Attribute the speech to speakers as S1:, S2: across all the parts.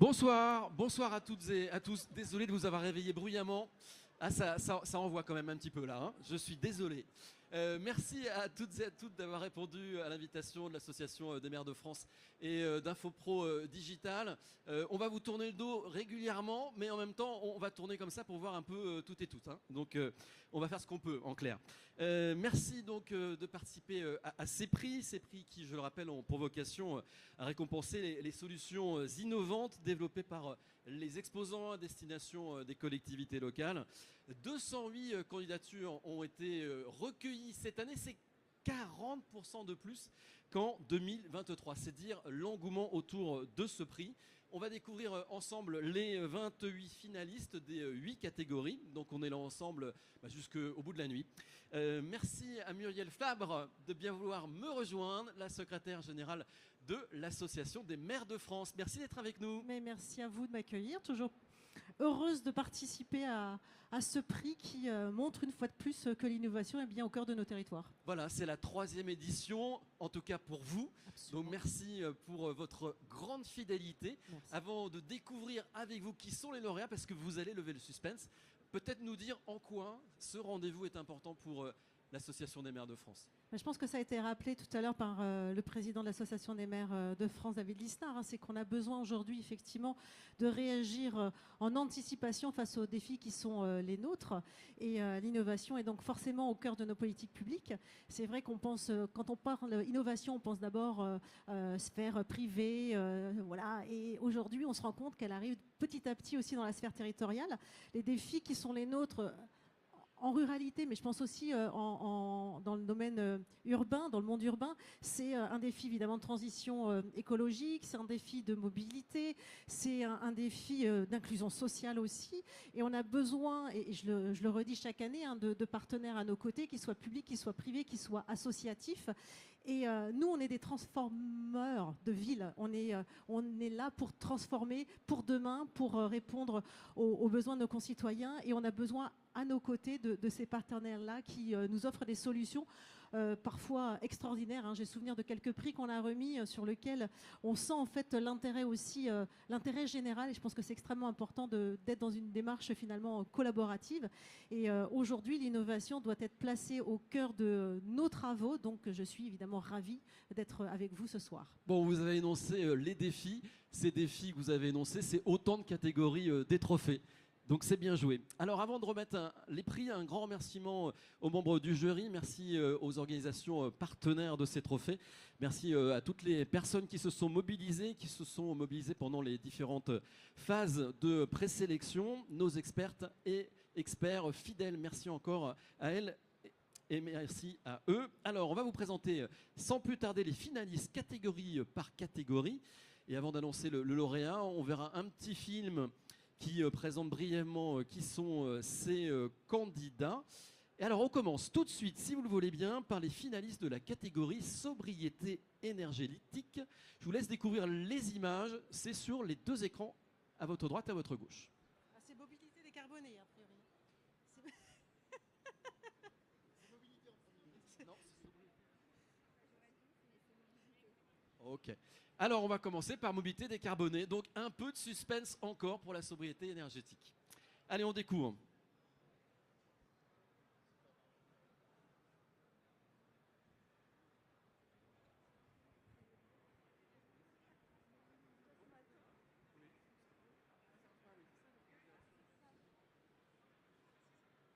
S1: Bonsoir à toutes et à tous. Désolé de vous avoir réveillé bruyamment. Ah, ça envoie quand même un petit peu là, hein. Je suis désolé. Merci à toutes et à toutes d'avoir répondu à l'invitation de l'Association des maires de France et d'Infopro Digital. On va vous tourner le dos régulièrement, mais en même temps, on va tourner comme ça pour voir un peu tout et tout, hein. Donc, on va faire ce qu'on peut, en clair. Merci donc de participer à ces prix qui, je le rappelle, ont pour vocation à récompenser les solutions innovantes développées par les exposants à destination des collectivités locales. 208 candidatures ont été recueillies cette année, c'est 40% de plus qu'en 2023. C'est dire l'engouement autour de ce prix. On va découvrir ensemble les 28 finalistes des 8 catégories. Donc on est là ensemble jusqu'au bout de la nuit. Merci à Muriel Fabre de bien vouloir me rejoindre, la secrétaire générale de l'Association des maires de France. Merci d'être avec nous.
S2: Mais merci à vous de m'accueillir. Toujours heureuse de participer à ce prix qui montre une fois de plus que l'innovation est bien au cœur de nos territoires.
S1: Voilà, c'est la 3e édition, en tout cas pour vous.
S2: Absolument.
S1: Donc merci pour votre grande fidélité.
S2: Merci.
S1: Avant de découvrir avec vous qui sont les lauréats, parce que vous allez lever le suspense, peut-être nous dire en quoi ce rendez-vous est important pour l'Association des maires de France.
S2: Je pense que ça a été rappelé tout à l'heure par le président de l'Association des maires de France, David Lisnard. C'est qu'on a besoin aujourd'hui effectivement de réagir en anticipation face aux défis qui sont les nôtres. Et l'innovation est donc forcément au cœur de nos politiques publiques. C'est vrai qu'on pense, quand on parle innovation, on pense d'abord sphère privée. Voilà. Et aujourd'hui, on se rend compte qu'elle arrive petit à petit aussi dans la sphère territoriale. Les défis qui sont les nôtres en ruralité, mais je pense aussi dans le domaine urbain, dans le monde urbain, c'est un défi évidemment de transition écologique, c'est un défi de mobilité, c'est un défi d'inclusion sociale aussi. Et on a besoin, et je le redis chaque année, de partenaires à nos côtés, qu'ils soient publics, qu'ils soient privés, qu'ils soient associatifs. Et nous, on est des transformeurs de villes. On est là pour transformer pour demain, pour répondre aux besoins de nos concitoyens. Et on a besoin à nos côtés de ces partenaires-là qui nous offrent des solutions parfois extraordinaires. J'ai souvenir de quelques prix qu'on a remis sur lesquels on sent en fait l'intérêt aussi, l'intérêt général. Et je pense que c'est extrêmement important d'être dans une démarche finalement collaborative. Et aujourd'hui, l'innovation doit être placée au cœur de nos travaux. Donc je suis évidemment ravie d'être avec vous ce soir.
S1: Bon, vous avez énoncé les défis. Ces défis que vous avez énoncés, c'est autant de catégories des trophées. Donc c'est bien joué. Alors avant de remettre les prix, un grand remerciement aux membres du jury, merci aux organisations partenaires de ces trophées, merci à toutes les personnes qui se sont mobilisées pendant les différentes phases de présélection, nos expertes et experts fidèles. Merci encore à elles et merci à eux. Alors on va vous présenter sans plus tarder les finalistes catégorie par catégorie. Et avant d'annoncer le lauréat, on verra un petit film qui présente brièvement qui sont ces candidats. Et alors on commence tout de suite, si vous le voulez bien, par les finalistes de la catégorie sobriété énergétique. Je vous laisse découvrir les images, c'est sur les 2 écrans, à votre droite et à votre gauche.
S2: Ah, c'est mobilité décarbonée, a priori.
S1: C'est mobilité en premier. Non, c'est sobriété. Ok. Alors on va commencer par mobilité décarbonée, donc un peu de suspense encore pour la sobriété énergétique. Allez, on découvre.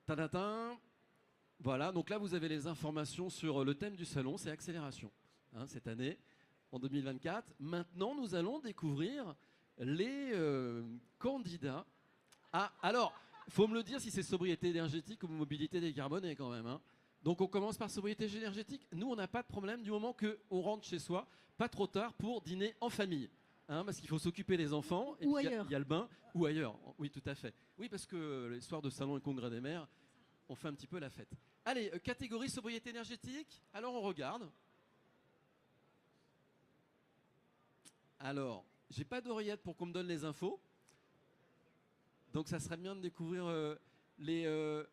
S1: Tadatin. Voilà, donc là vous avez les informations sur le thème du salon, c'est accélération, hein, cette année. En 2024. Maintenant, nous allons découvrir les candidats. Ah, alors, il faut me le dire si c'est sobriété énergétique ou mobilité décarbonée quand même, hein. Donc on commence par sobriété énergétique. Nous, on n'a pas de problème du moment qu'on rentre chez soi, pas trop tard pour dîner en famille. Hein, parce qu'il faut s'occuper des enfants. Et
S2: Ou
S1: puis
S2: ailleurs.
S1: il y a le bain. Ou ailleurs. Oui, tout à fait. Oui, parce que les soirs de salon et congrès des maires, on fait un petit peu la fête. Allez, catégorie sobriété énergétique. Alors on regarde. Alors, j'ai pas d'oreillette pour qu'on me donne les infos. Donc ça serait bien de découvrir les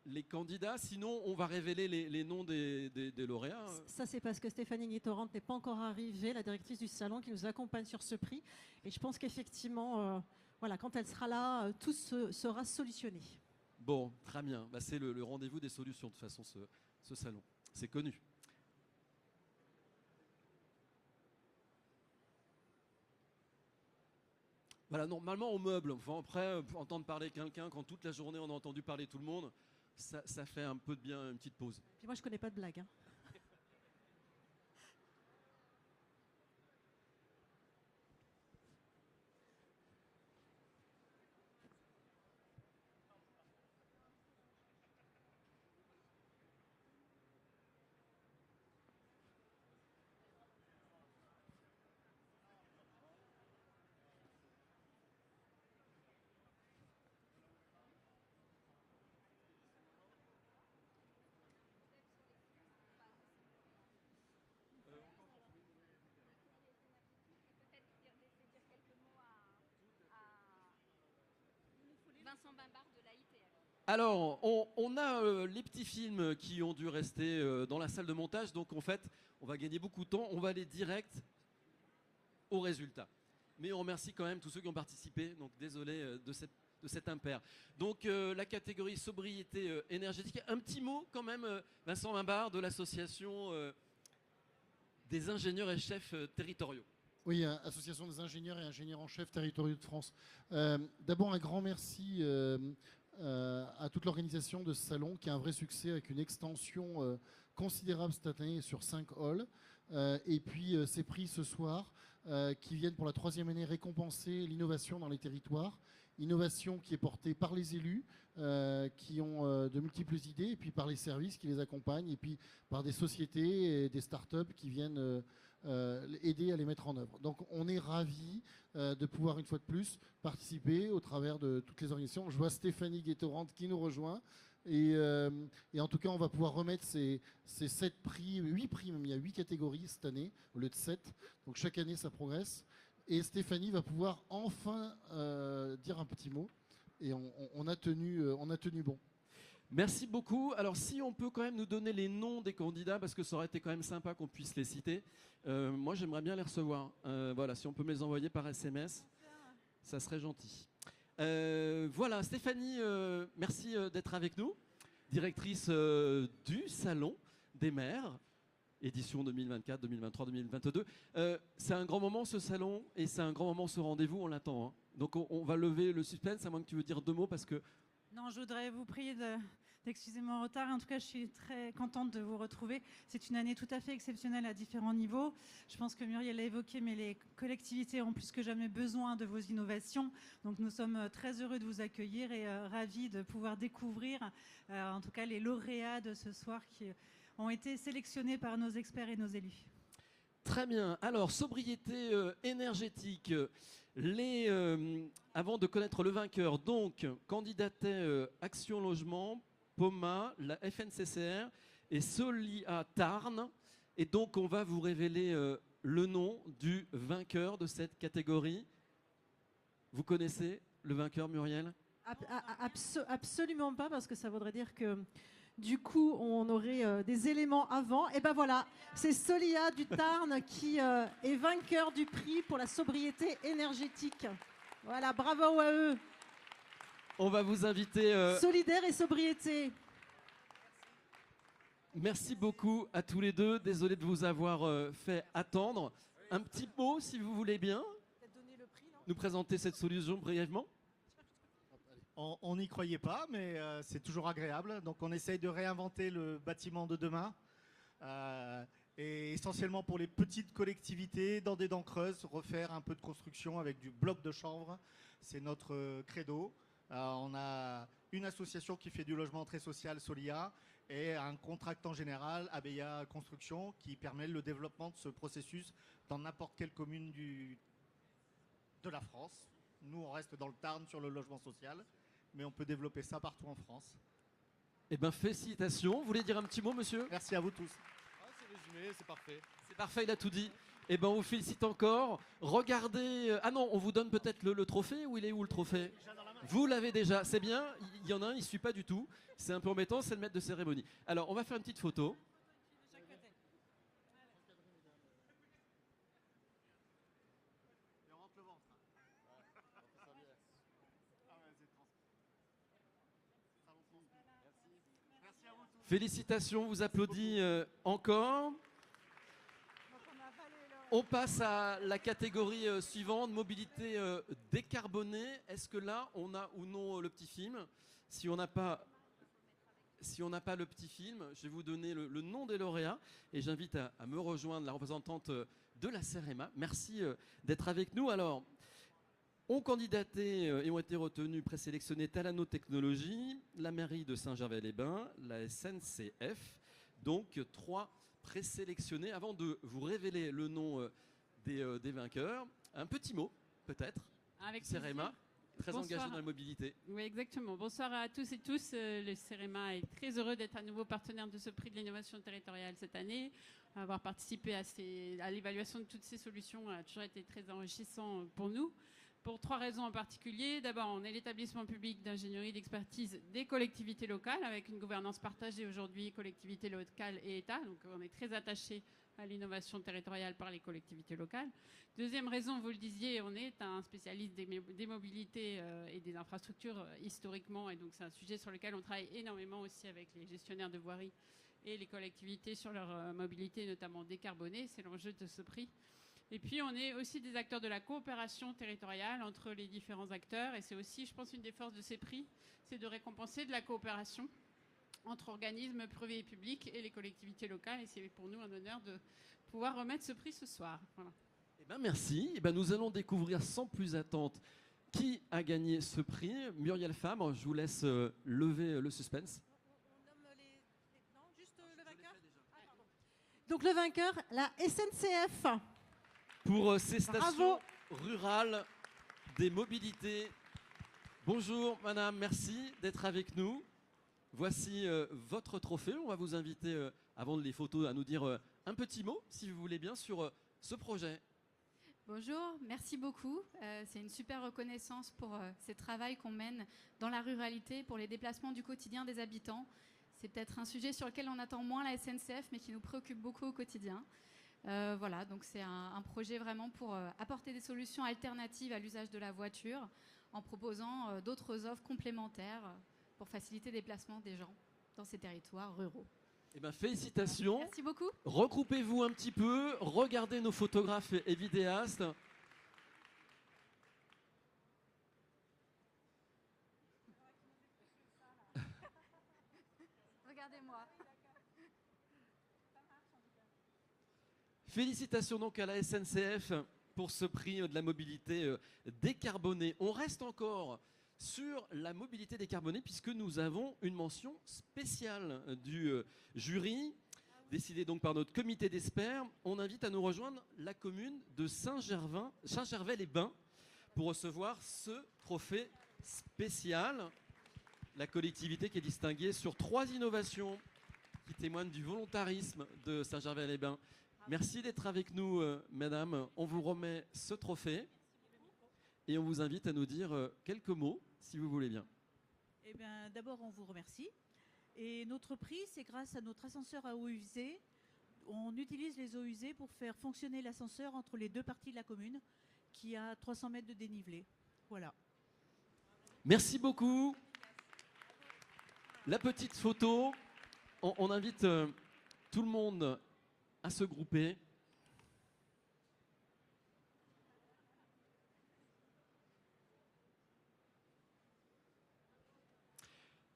S1: les candidats. Sinon, on va révéler les noms des lauréats.
S2: Ça, c'est parce que Stéphanie Guittorant n'est pas encore arrivée, la directrice du salon qui nous accompagne sur ce prix. Et je pense qu'effectivement, voilà, quand elle sera là, tout sera solutionné.
S1: Bon, très bien. Bah, c'est le rendez-vous des solutions, de toute façon, ce salon. C'est connu. Voilà, normalement, on meuble. Enfin, après, entendre parler quelqu'un, quand toute la journée, on a entendu parler tout le monde, ça fait un peu de bien, une petite pause.
S2: Puis moi, je connais pas de blague. Hein.
S3: Vincent Bimbard de l'AIT.
S1: Alors, on a les petits films qui ont dû rester dans la salle de montage, donc en fait, on va gagner beaucoup de temps. On va aller direct au résultat. Mais on remercie quand même tous ceux qui ont participé, donc désolé de cet impair. Donc la catégorie sobriété énergétique. Un petit mot quand même, Vincent Bimbard de l'association des ingénieurs et chefs territoriaux.
S4: Oui, Association des ingénieurs et ingénieurs en chef territoriaux de France. D'abord, un grand merci à toute l'organisation de ce salon, qui est un vrai succès, avec une extension considérable cette année sur 5 halls. Et puis, ces prix ce soir, qui viennent pour la 3e année récompenser l'innovation dans les territoires. Innovation qui est portée par les élus, qui ont de multiples idées, et puis par les services qui les accompagnent, et puis par des sociétés et des startups qui viennent aider à les mettre en œuvre. Donc on est ravis de pouvoir une fois de plus participer au travers de toutes les organisations. Je vois Stéphanie Guittorant qui nous rejoint. Et en tout cas, on va pouvoir remettre ces 7 prix, 8 prix même. Il y a 8 catégories cette année, au lieu de 7. Donc chaque année, ça progresse. Et Stéphanie va pouvoir enfin dire un petit mot. Et on a tenu bon.
S1: Merci beaucoup. Alors si on peut quand même nous donner les noms des candidats, parce que ça aurait été quand même sympa qu'on puisse les citer. Moi, j'aimerais bien les recevoir. Voilà, si on peut me les envoyer par SMS, ça serait gentil. Voilà, Stéphanie, merci d'être avec nous, directrice du Salon des maires, édition 2024, 2023, 2022. C'est un grand moment ce salon et c'est un grand moment ce rendez-vous, on l'attend. Hein. Donc on va lever le suspense, à moins que tu veux dire 2 mots parce que...
S5: Non, je voudrais vous prier d'excuser mon retard. En tout cas, je suis très contente de vous retrouver. C'est une année tout à fait exceptionnelle à différents niveaux. Je pense que Muriel l'a évoqué, mais les collectivités ont plus que jamais besoin de vos innovations. Donc nous sommes très heureux de vous accueillir et ravis de pouvoir découvrir, en tout cas, les lauréats de ce soir qui ont été sélectionnés par nos experts et nos élus.
S1: Très bien. Alors, sobriété énergétique. Avant de connaître le vainqueur, donc, candidataient Action Logement, POMA, la FNCCR et Solia Tarn. Et donc, on va vous révéler le nom du vainqueur de cette catégorie. Vous connaissez le vainqueur, Muriel ?
S2: Absolument pas, parce que ça voudrait dire que du coup on aurait des éléments avant. Et ben voilà, c'est Solia du Tarn qui est vainqueur du prix pour la sobriété énergétique. Voilà, bravo à eux.
S1: On va vous inviter...
S2: Solidaire et sobriété.
S1: Merci beaucoup à tous les deux. Désolé de vous avoir fait attendre. Un petit mot, si vous voulez bien, nous présenter cette solution brièvement.
S6: On n'y croyait pas, mais c'est toujours agréable. Donc on essaye de réinventer le bâtiment de demain. Et essentiellement pour les petites collectivités, dans des dents creuses, refaire un peu de construction avec du bloc de chanvre. C'est notre credo. On a une association qui fait du logement très social, Solia, et un contractant général, Abeya Construction, qui permet le développement de ce processus dans n'importe quelle commune de la France. Nous, on reste dans le Tarn sur le logement social, mais on peut développer ça partout en France.
S1: Eh bien, félicitations. Vous voulez dire un petit mot, monsieur ?
S6: Merci à vous tous.
S7: C'est résumé, c'est parfait.
S1: C'est parfait, il a tout dit. Eh bien, on vous félicite encore. Regardez... Ah non, on vous donne peut-être le trophée. Où il est, où le trophée ?
S6: Déjà dans la main.
S1: Vous l'avez déjà, c'est bien. Il y en a un, il ne suit pas du tout. C'est un peu embêtant, c'est le maître de cérémonie. Alors, on va faire une petite photo. Félicitations, vous applaudit encore. On passe à la catégorie suivante, mobilité décarbonée. Est-ce que là, on a ou non le petit film? Si on n'a pas le petit film, je vais vous donner le nom des lauréats et j'invite à me rejoindre la représentante de la CEREMA. Merci d'être avec nous. Alors, ont candidaté et ont été retenus, présélectionnés Talano Technologies, la mairie de Saint-Gervais-les-Bains, la SNCF. Donc, 3 présélectionnés. Avant de vous révéler le nom des vainqueurs, un petit mot, peut-être.
S8: Avec
S1: CEREMA, très
S8: Bonsoir.
S1: engagé dans la mobilité.
S8: Oui, exactement. Bonsoir à tous et tous. Le CEREMA est très heureux d'être à nouveau partenaire de ce prix de l'innovation territoriale cette année. Avoir participé à l'évaluation de toutes ces solutions a toujours été très enrichissant pour nous. Pour 3 raisons en particulier. D'abord, on est l'établissement public d'ingénierie d'expertise des collectivités locales, avec une gouvernance partagée aujourd'hui, collectivités locales et État. Donc on est très attaché à l'innovation territoriale par les collectivités locales. Deuxième raison, vous le disiez, on est un spécialiste des mobilités et des infrastructures historiquement, et donc c'est un sujet sur lequel on travaille énormément aussi avec les gestionnaires de voirie et les collectivités sur leur mobilité, notamment décarbonée. C'est l'enjeu de ce prix. Et puis, on est aussi des acteurs de la coopération territoriale entre les différents acteurs. Et c'est aussi, je pense, une des forces de ces prix, c'est de récompenser de la coopération entre organismes privés et publics et les collectivités locales. Et c'est pour nous un honneur de pouvoir remettre ce prix ce soir. Voilà.
S1: Eh ben merci. Eh ben nous allons découvrir sans plus attente qui a gagné ce prix. Muriel Fabre, je vous laisse lever le suspense.
S2: Non, juste le vainqueur. Donc le vainqueur, la SNCF.
S1: Pour ces stations
S2: Bravo.
S1: rurales des mobilités. Bonjour madame, merci d'être avec nous. Voici votre trophée. On va vous inviter, avant les photos, à nous dire un petit mot, si vous voulez bien, sur ce projet.
S3: Bonjour, merci beaucoup. C'est une super reconnaissance pour ce travail qu'on mène dans la ruralité, pour les déplacements du quotidien des habitants. C'est peut-être un sujet sur lequel on attend moins la SNCF, mais qui nous préoccupe beaucoup au quotidien. Voilà, donc c'est un projet vraiment pour apporter des solutions alternatives à l'usage de la voiture en proposant d'autres offres complémentaires pour faciliter les déplacements des gens dans ces territoires ruraux.
S1: Eh ben, félicitations.
S3: Merci beaucoup.
S1: Regroupez-vous un petit peu, regardez nos photographes et vidéastes.
S3: Regardez-moi.
S1: Félicitations donc à la SNCF pour ce prix de la mobilité décarbonée. On reste encore sur la mobilité décarbonée puisque nous avons une mention spéciale du jury, décidée donc par notre comité d'experts. On invite à nous rejoindre la commune de Saint-Gervais-les-Bains pour recevoir ce trophée spécial. La collectivité qui est distinguée sur 3 innovations qui témoignent du volontarisme de Saint-Gervais-les-Bains. Merci d'être avec nous, madame. On vous remet ce trophée et on vous invite à nous dire quelques mots, si vous voulez bien.
S9: Eh bien, d'abord, on vous remercie. Et notre prix, c'est grâce à notre ascenseur à eau usée. On utilise les eaux usées pour faire fonctionner l'ascenseur entre les 2 parties de la commune, qui a 300 mètres de dénivelé. Voilà.
S1: Merci beaucoup. La petite photo, on invite tout le monde à se grouper.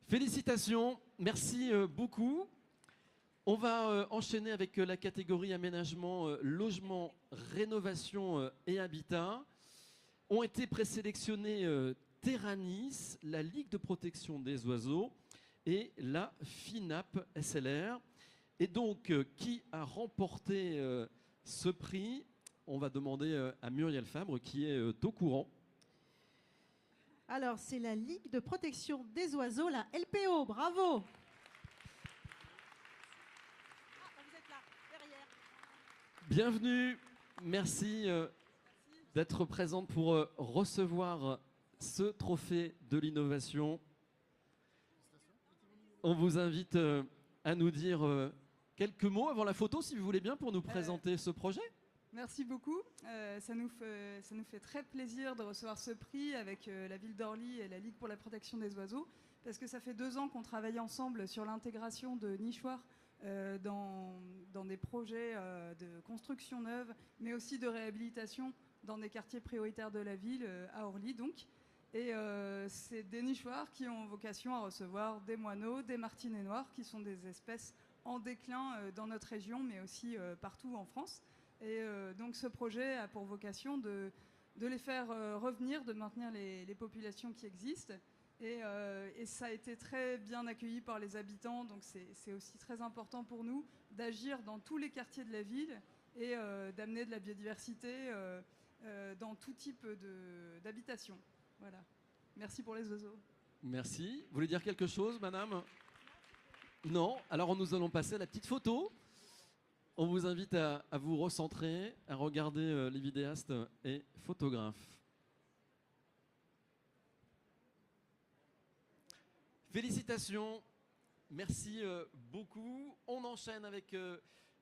S1: Félicitations, merci beaucoup. On va enchaîner avec la catégorie aménagement, logement, rénovation et habitat. Ont été présélectionnés Terranis, la Ligue de protection des oiseaux et la FINAP SLR. Et donc, qui a remporté ce prix? On va demander à Muriel Fabre qui est au courant.
S2: Alors, c'est la Ligue de protection des oiseaux, la LPO. Bravo. Vous êtes là, derrière.
S1: Bienvenue, merci d'être présente pour recevoir ce trophée de l'innovation. On vous invite à nous dire quelques mots avant la photo, si vous voulez bien, pour nous présenter ce projet.
S10: Merci beaucoup. Ça nous fait très plaisir de recevoir ce prix avec la ville d'Orly et la Ligue pour la protection des oiseaux, parce que ça fait 2 ans qu'on travaille ensemble sur l'intégration de nichoirs dans des projets de construction neuve, mais aussi de réhabilitation dans des quartiers prioritaires de la ville, à Orly donc. Et c'est des nichoirs qui ont vocation à recevoir des moineaux, des martinets noirs, qui sont des espèces en déclin dans notre région, mais aussi partout en France. Et donc ce projet a pour vocation de les faire revenir, de maintenir les populations qui existent. Et ça a été très bien accueilli par les habitants, donc c'est aussi très important pour nous d'agir dans tous les quartiers de la ville et d'amener de la biodiversité dans tout type d'habitation. Voilà. Merci pour les oiseaux.
S1: Merci. Vous voulez dire quelque chose, madame? Non. Alors nous allons passer à la petite photo. On vous invite à vous recentrer, à regarder les vidéastes et photographes. Félicitations. Merci beaucoup. On enchaîne avec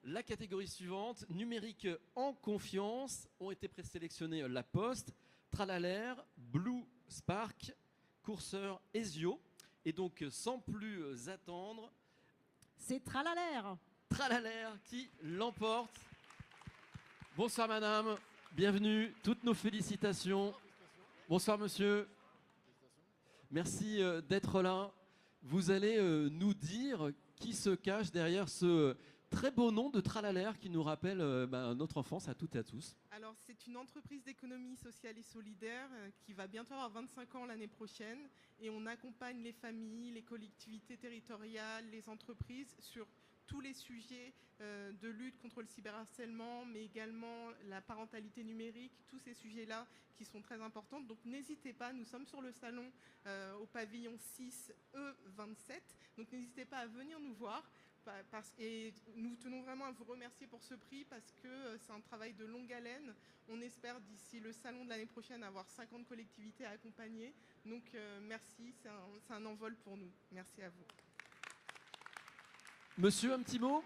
S1: la catégorie suivante. Numérique en confiance. Ont été présélectionnés La Poste, Tralalaire, Blue Spark, Courseur, Ezio. Et donc, sans plus attendre,
S2: c'est Tralalaire.
S1: Tralalaire qui l'emporte. Bonsoir madame, bienvenue, toutes nos félicitations. Bonsoir monsieur. Merci d'être là. Vous allez nous dire qui se cache derrière ce très beau nom de Tralalaire qui nous rappelle notre enfance à toutes et à tous.
S11: Alors, c'est une entreprise d'économie sociale et solidaire qui va bientôt avoir 25 ans l'année prochaine. Et on accompagne les familles, les collectivités territoriales, les entreprises sur tous les sujets de lutte contre le cyberharcèlement, mais également la parentalité numérique, tous ces sujets-là qui sont très importants. Donc n'hésitez pas, nous sommes sur le salon au pavillon 6E27. Donc n'hésitez pas à venir nous voir. Et nous tenons vraiment à vous remercier pour ce prix parce que c'est un travail de longue haleine. On espère d'ici le salon de l'année prochaine avoir 50 collectivités à accompagner. Donc merci, c'est un envol pour nous. Merci à vous.
S1: Monsieur, un petit mot?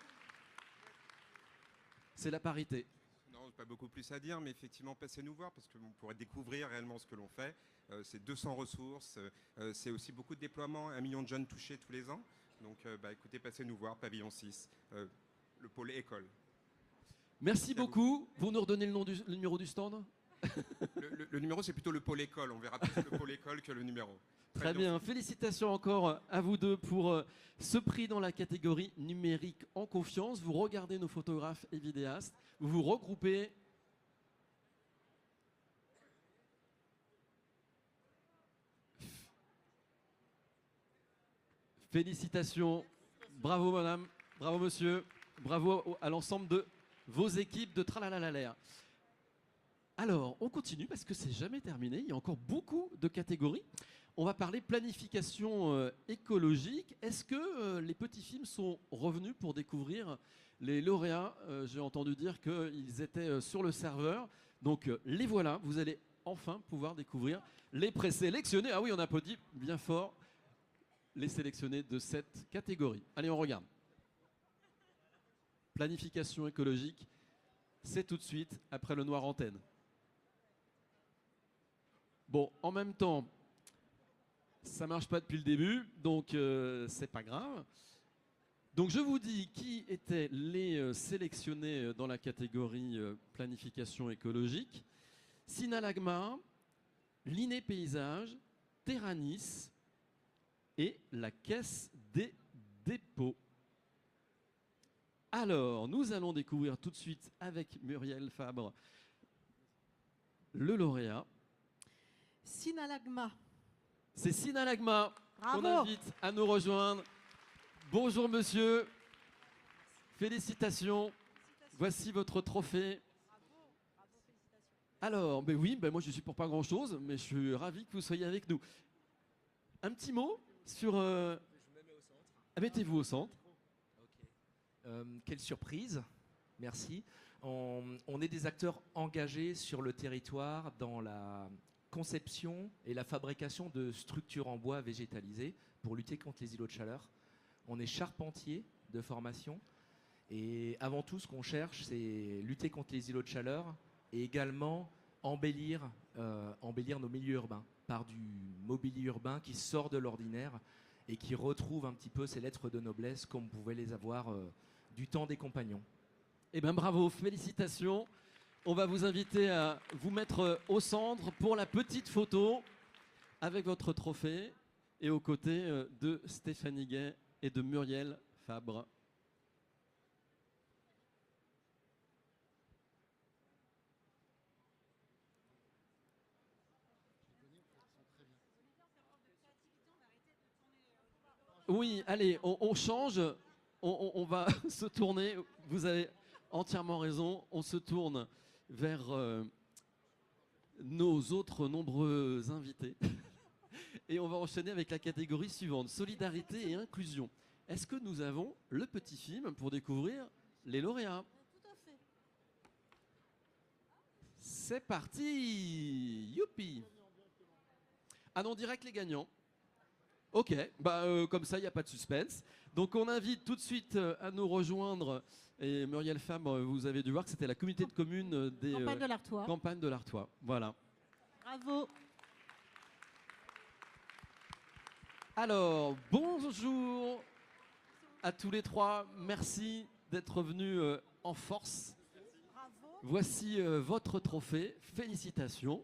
S1: C'est la parité.
S12: Non, pas beaucoup plus à dire, mais effectivement, passez nous voir parce que vous pourrez découvrir réellement ce que l'on fait. C'est 200 ressources, c'est aussi beaucoup de déploiements, 1 million de jeunes touchés tous les ans. Donc écoutez, passez nous voir, pavillon 6, le pôle école.
S1: Merci beaucoup. Vous nous redonnez le numéro du stand?
S12: le numéro, c'est plutôt le pôle école. On verra plus le pôle école que le numéro.
S1: Très bien. Félicitations encore à vous deux pour ce prix dans la catégorie numérique en confiance. Vous regardez nos photographes et vidéastes. Vous vous regroupez. Félicitations. Bravo madame. Bravo monsieur. Bravo à l'ensemble de vos équipes de Tralalaire. Alors, on continue parce que c'est jamais terminé. Il y a encore beaucoup de catégories. On va parler planification écologique. Est-ce que les petits films sont revenus pour découvrir les lauréats? J'ai entendu dire qu'ils étaient sur le serveur. Donc les voilà. Vous allez enfin pouvoir découvrir les présélectionnés. Ah oui, on applaudit bien fort les sélectionnés de cette catégorie. Allez, on regarde. Planification écologique, c'est tout de suite après le Noir Antenne. Bon, en même temps, ça marche pas depuis le début, donc c'est pas grave. Donc je vous dis qui étaient les sélectionnés dans la catégorie planification écologique. Synalagma, l'INE Paysage, Terranis et la Caisse des dépôts. Alors, nous allons découvrir tout de suite avec Muriel Fabre le lauréat.
S2: Synalagma.
S1: C'est Synalagma qu'on
S2: Bravo.
S1: invite à nous rejoindre. Bonjour monsieur, félicitations. Voici votre trophée. Alors, ben oui, ben moi je suis pour pas grand chose, mais je suis ravi que vous soyez avec nous. Un petit mot sur... Mettez-vous au centre.
S13: Quelle surprise, merci. On est des acteurs engagés sur le territoire dans la conception et la fabrication de structures en bois végétalisées pour lutter contre les îlots de chaleur. On est charpentier de formation et avant tout ce qu'on cherche c'est lutter contre les îlots de chaleur et également embellir nos milieux urbains par du mobilier urbain qui sort de l'ordinaire et qui retrouve un petit peu ces lettres de noblesse comme on pouvait les avoir du temps des compagnons.
S1: Eh bien bravo, félicitations. On va vous inviter à vous mettre au centre pour la petite photo avec votre trophée et aux côtés de Stéphanie Gay et de Muriel Fabre. Oui, allez, on change, on va se tourner, vous avez entièrement raison, on se tourne vers nos autres nombreux invités et on va enchaîner avec la catégorie suivante, solidarité et inclusion. Est-ce que nous avons le petit film pour découvrir les lauréats?
S2: Tout à fait.
S1: C'est parti, youpi. Ah non, direct les gagnants. Ok, comme ça, il n'y a pas de suspense. Donc on invite tout de suite à nous rejoindre. Et Muriel Fabre, vous avez dû voir que c'était la communauté de communes des
S2: Campagne de l'Artois.
S1: Campagne de l'Artois. Voilà.
S2: Bravo.
S1: Alors, bonjour à tous les trois. Merci d'être venus en force. Voici votre trophée. Félicitations.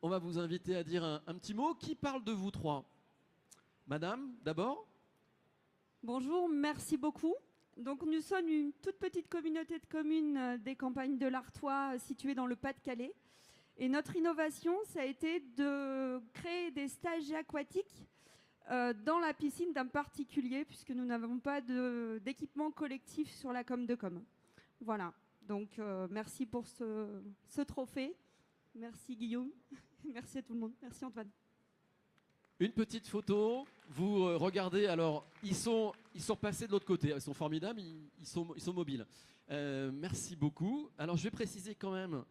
S1: On va vous inviter à dire un petit mot. Qui parle de vous trois? Madame, d'abord.
S14: Bonjour, merci beaucoup. Donc nous sommes une toute petite communauté de communes des campagnes de l'Artois située dans le Pas-de-Calais. Et notre innovation, ça a été de créer des stages aquatiques dans la piscine d'un particulier, puisque nous n'avons pas d'équipement collectif sur la com de com. Voilà, donc merci pour ce trophée. Merci Guillaume, merci à tout le monde, merci Antoine.
S1: Une petite photo, vous regardez, alors ils sont passés de l'autre côté, ils sont formidables, ils sont mobiles. Merci beaucoup. Alors je vais préciser quand même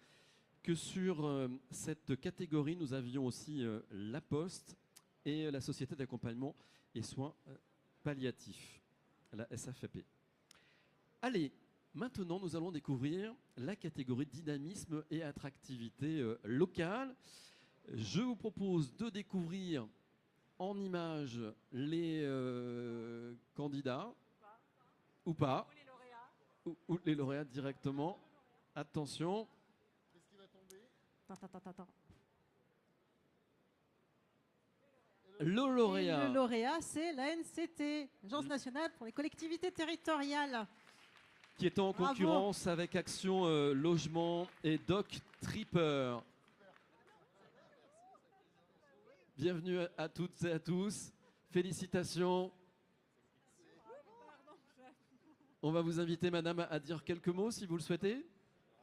S1: que sur cette catégorie, nous avions aussi La Poste et la Société d'accompagnement et soins palliatifs, la SAFP. Allez, maintenant nous allons découvrir la catégorie dynamisme et attractivité locale. Je vous propose de découvrir en images les candidats ou pas, ou les lauréats directement. Attention. Le lauréat.
S2: Et le lauréat, c'est l'ANCT, Agence nationale pour les collectivités territoriales.
S1: Qui est en
S2: Bravo.
S1: concurrence avec Action Logement et Doc Tripper. Bienvenue à toutes et à tous. Félicitations. On va vous inviter, madame, à dire quelques mots si vous le souhaitez.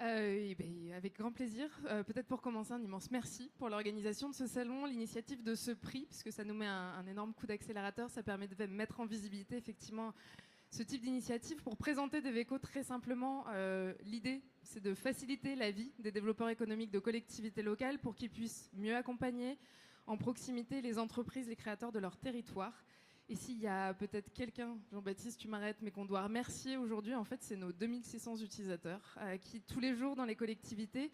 S15: Avec grand plaisir. Peut-être pour commencer, un immense merci pour l'organisation de ce salon, l'initiative de ce prix, puisque ça nous met un énorme coup d'accélérateur. Ça permet de mettre en visibilité effectivement ce type d'initiative. Pour présenter Deveco très simplement, l'idée, c'est de faciliter la vie des développeurs économiques de collectivités locales pour qu'ils puissent mieux accompagner en proximité les entreprises, les créateurs de leur territoire. Et s'il y a peut-être quelqu'un, Jean-Baptiste, tu m'arrêtes, mais qu'on doit remercier aujourd'hui, en fait, c'est nos 2600 utilisateurs qui, tous les jours dans les collectivités,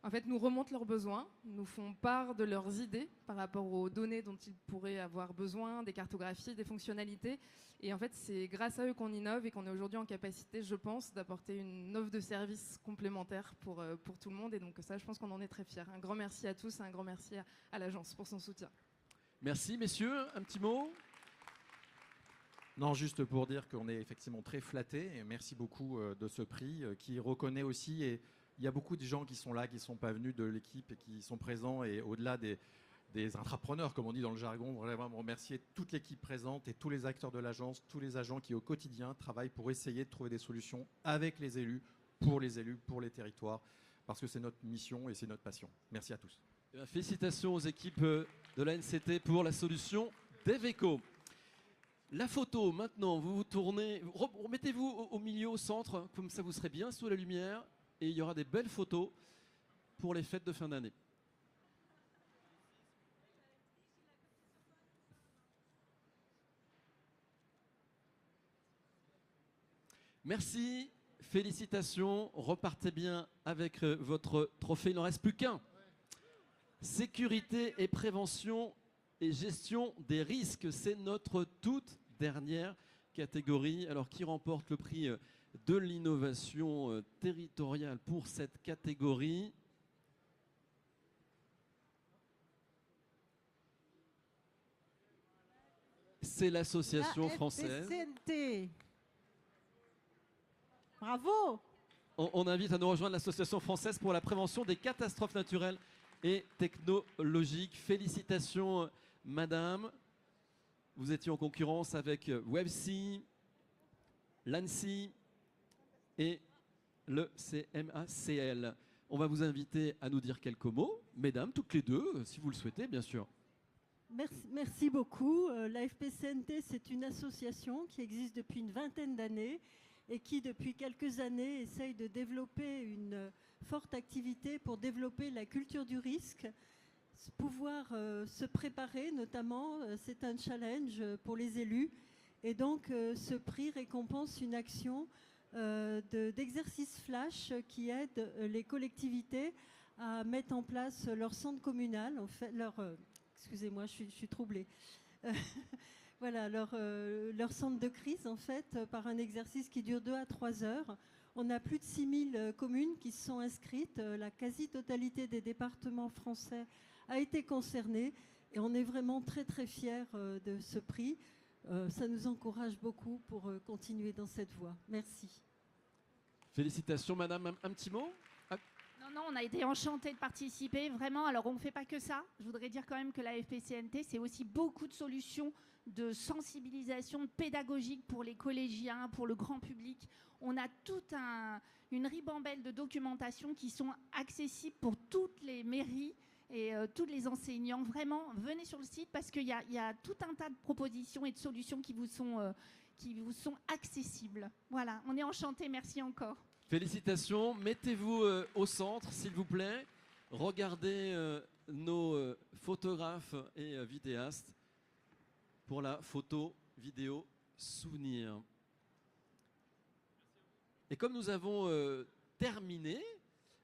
S15: en fait, nous remontent leurs besoins, nous font part de leurs idées par rapport aux données dont ils pourraient avoir besoin, des cartographies, des fonctionnalités. Et en fait, c'est grâce à eux qu'on innove et qu'on est aujourd'hui en capacité, je pense, d'apporter une offre de services complémentaire pour tout le monde. Et donc ça, je pense qu'on en est très fiers. Un grand merci à tous et un grand merci à l'agence pour son soutien.
S1: Merci, messieurs. Un petit mot?
S16: Non, juste pour dire qu'on est effectivement très flattés et merci beaucoup de ce prix qui reconnaît aussi, et il y a beaucoup de gens qui sont là, qui ne sont pas venus de l'équipe et qui sont présents, et au-delà des intrapreneurs, comme on dit dans le jargon, vraiment remercier toute l'équipe présente et tous les acteurs de l'agence, tous les agents qui au quotidien travaillent pour essayer de trouver des solutions avec les élus, pour les territoires, parce que c'est notre mission et c'est notre passion. Merci à tous.
S1: Félicitations aux équipes de l'ANCT pour la solution Deveco. La photo, maintenant, vous vous tournez, remettez-vous au milieu, au centre, comme ça vous serez bien sous la lumière, et il y aura des belles photos pour les fêtes de fin d'année. Merci, félicitations, repartez bien avec votre trophée, il n'en reste plus qu'un. Sécurité et prévention et gestion des risques, c'est notre toute dernière catégorie. Alors qui remporte le prix de l'innovation territoriale pour cette catégorie? C'est l'association française.
S2: FPCNT. Bravo.
S1: On invite à nous rejoindre l'association française pour la prévention des catastrophes naturelles et technologiques. Félicitations, madame. Vous étiez en concurrence avec WebSea, l'ANSSI et le CMACL. On va vous inviter à nous dire quelques mots, mesdames, toutes les deux, si vous le souhaitez, bien sûr.
S17: Merci beaucoup. La FPCNT, c'est une association qui existe depuis une vingtaine d'années et qui, depuis quelques années, essaye de développer une forte activité pour développer la culture du risque, pouvoir se préparer notamment, c'est un challenge pour les élus. Et donc, ce prix récompense une action d'exercice flash qui aide les collectivités à mettre en place leur centre communal, en fait, excusez-moi, je suis troublée. Voilà, leur centre de crise, en fait, par un exercice qui dure 2 à 3 heures. On a plus de 6000 communes qui se sont inscrites. La quasi-totalité des départements français a été concernée. Et on est vraiment très, très fiers de ce prix. Ça nous encourage beaucoup pour continuer dans cette voie. Merci.
S1: Félicitations, madame. Un petit mot?
S18: Non, on a été enchantés de participer, vraiment. Alors, on ne fait pas que ça. Je voudrais dire quand même que la FPCNT, c'est aussi beaucoup de solutions de sensibilisation pédagogique pour les collégiens, pour le grand public. On a toute une ribambelle de documentation qui sont accessibles pour toutes les mairies et tous les enseignants. Vraiment, venez sur le site parce qu'il y a tout un tas de propositions et de solutions qui vous sont accessibles. Voilà, on est enchantés. Merci encore.
S1: Félicitations, mettez-vous au centre s'il vous plaît. Regardez nos photographes et vidéastes pour la photo, vidéo, souvenir. Et comme nous avons terminé,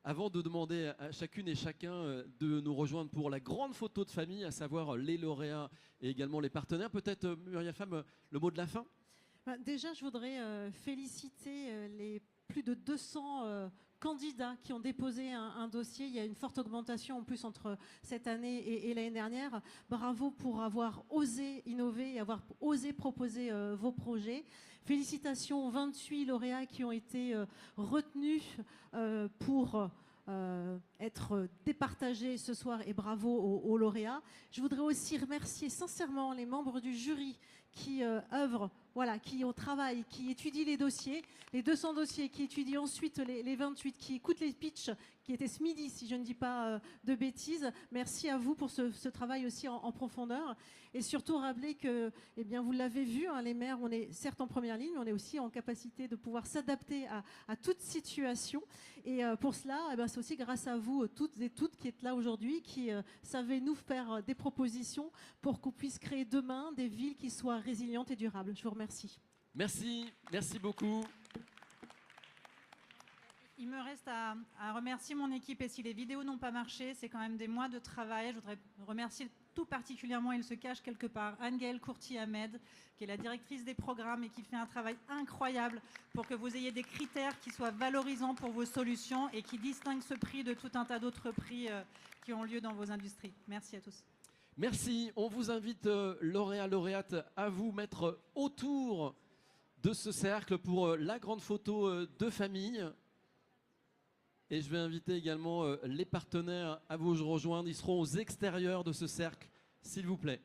S1: avant de demander à chacune et chacun de nous rejoindre pour la grande photo de famille, à savoir les lauréats et également les partenaires, peut-être Muriel Femme, le mot de la fin?
S2: Déjà, je voudrais féliciter les plus de 200 candidats qui ont déposé un dossier. Il y a une forte augmentation en plus entre cette année et l'année dernière. Bravo pour avoir osé innover et avoir osé proposer vos projets. Félicitations aux 28 lauréats qui ont été retenus pour être départagés ce soir et bravo aux lauréats. Je voudrais aussi remercier sincèrement les membres du jury qui œuvrent, voilà, qui au travail, qui étudient les dossiers, les 200 dossiers, qui étudient ensuite les 28, qui écoutent les pitchs, qui étaient ce midi, si je ne dis pas de bêtises. Merci à vous pour ce travail aussi en profondeur. Et surtout rappeler que, eh bien, vous l'avez vu, hein, les maires, on est certes en première ligne, mais on est aussi en capacité de pouvoir s'adapter à toute situation. Et pour cela, eh bien, c'est aussi grâce à vous toutes et toutes qui êtes là aujourd'hui, qui savez nous faire des propositions pour qu'on puisse créer demain des villes qui soient résilientes et durables. Je vous remercie.
S1: Merci, merci beaucoup.
S5: Il me reste à remercier mon équipe et si les vidéos n'ont pas marché, c'est quand même des mois de travail. Je voudrais remercier tout particulièrement, il se cache quelque part, Anne-Gaëlle Courtier-Ahmed, qui est la directrice des programmes et qui fait un travail incroyable pour que vous ayez des critères qui soient valorisants pour vos solutions et qui distinguent ce prix de tout un tas d'autres prix qui ont lieu dans vos industries. Merci à tous.
S1: Merci. On vous invite, lauréats, lauréates, à vous mettre autour de ce cercle pour la grande photo de famille. Et je vais inviter également les partenaires à vous rejoindre. Ils seront aux extérieurs de ce cercle, s'il vous plaît.